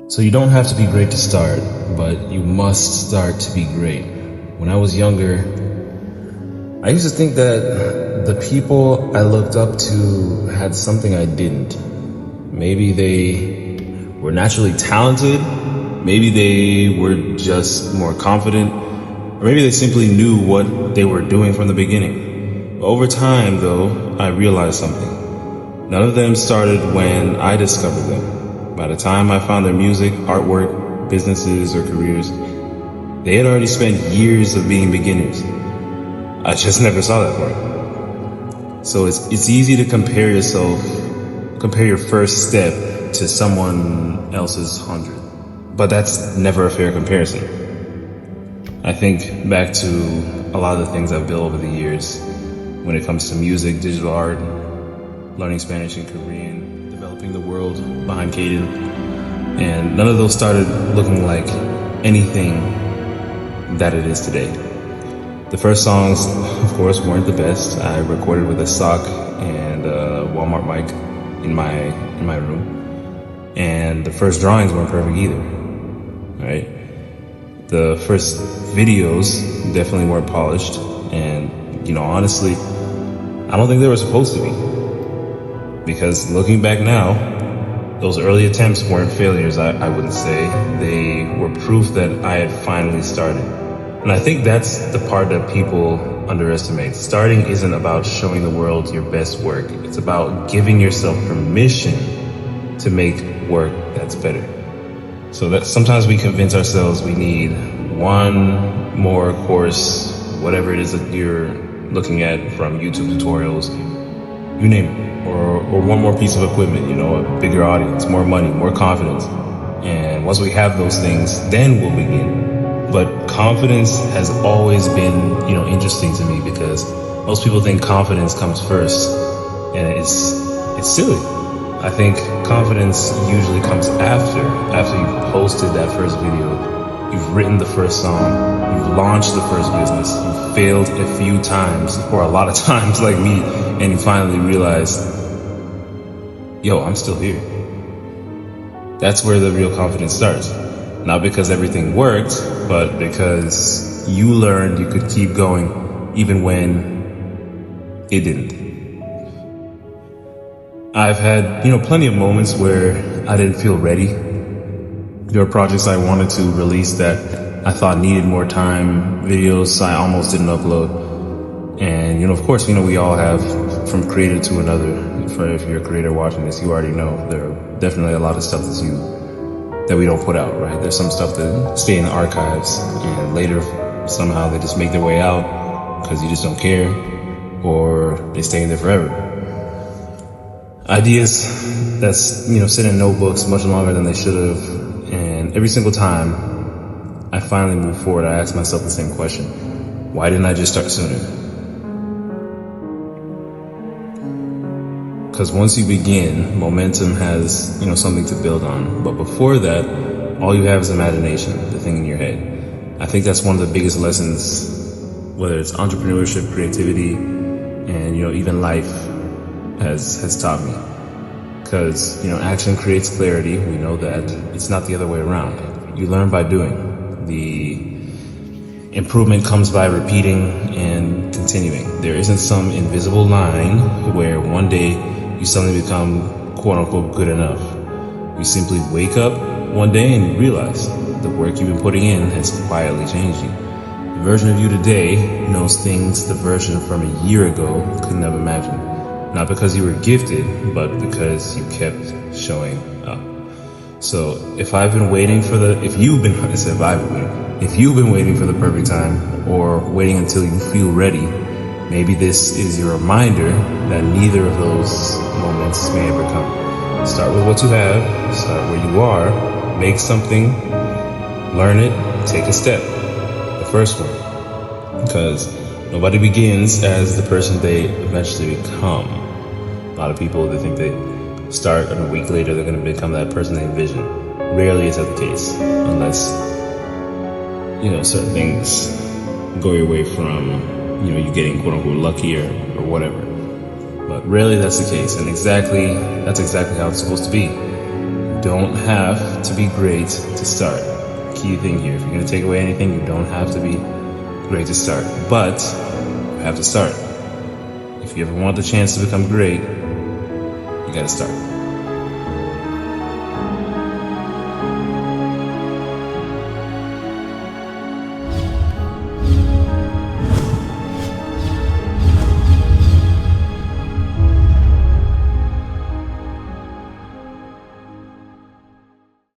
So you don't have to be great to start, but you must start to be great. When I was younger, I used to think that the people I looked up to had something I didn't. Maybe they were naturally talented, maybe they were just more confident, or maybe they simply knew what they were doing from the beginning. Over time, though, I realized something. None of them started when I discovered them. By the time I found their music, artwork, businesses, or careers, they had already spent years of being beginners. I just never saw that part. So it's easy to compare your first step to someone else's 100. But that's never a fair comparison. I think back to a lot of the things I've built over the years when it comes to music, digital art, learning Spanish and Korean, developing the world behind Caden, and none of those started looking like anything that it is today. The first songs, of course, weren't the best. I recorded with a sock and a Walmart mic in my room, and the first drawings weren't perfect either. Right? The first videos definitely weren't polished, and honestly, I don't think they were supposed to be. Because looking back now, those early attempts weren't failures, I wouldn't say. They were proof that I had finally started. And I think that's the part that people underestimate. Starting isn't about showing the world your best work. It's about giving yourself permission to make work that's better. So that sometimes we convince ourselves we need one more course, whatever it is that you're looking at from YouTube tutorials, you name it. Or one more piece of equipment, a bigger audience, more money, more confidence. And once we have those things, then we'll begin. But confidence has always been, interesting to me because most people think confidence comes first. And it's silly. I think confidence usually comes after you've posted that first video, you've written the first song, you've launched the first business, you've failed a few times, or a lot of times like me, and you finally realize, yo, I'm still here. That's where the real confidence starts. Not because everything worked, but because you learned you could keep going even when it didn't. I've had, plenty of moments where I didn't feel ready. There were projects I wanted to release that I thought needed more time, videos I almost didn't upload. And, of course, we all have from creator to another. If you're a creator watching this, you already know there are definitely a lot of stuff that we don't put out, right? There's some stuff that stay in the archives and later somehow they just make their way out because you just don't care, or they stay in there forever. Ideas that's, sit in notebooks much longer than they should have. And every single time I finally move forward, I ask myself the same question. Why didn't I just start sooner? Because once you begin, momentum has, something to build on. But before that, all you have is imagination, the thing in your head. I think that's one of the biggest lessons, whether it's entrepreneurship, creativity, and, even life has taught me. Because, action creates clarity. We know that. It's not the other way around. You learn by doing. The improvement comes by repeating and continuing. There isn't some invisible line where one day you suddenly become quote-unquote good enough. You simply wake up one day and you realize the work you've been putting in has quietly changed you. The version of you today knows things the version from a year ago could never imagine. Not because you were gifted, but because you kept showing up. So if you've been waiting for the perfect time, or waiting until you feel ready, maybe this is your reminder that neither of those moments may ever come. Start with what you have, start where you are, make something, learn it, take a step. The first one. Because nobody begins as the person they eventually become. A lot of people, they think they start and a week later they're going to become that person they envision. Rarely is that the case, unless, certain things go your way from you getting quote unquote lucky or whatever. But rarely that's the case, and that's exactly how it's supposed to be. don't have to be great to start. Key thing here, if you're gonna take away anything, you don't have to be great to start, but you have to start. If you ever want the chance to become great, you gotta start.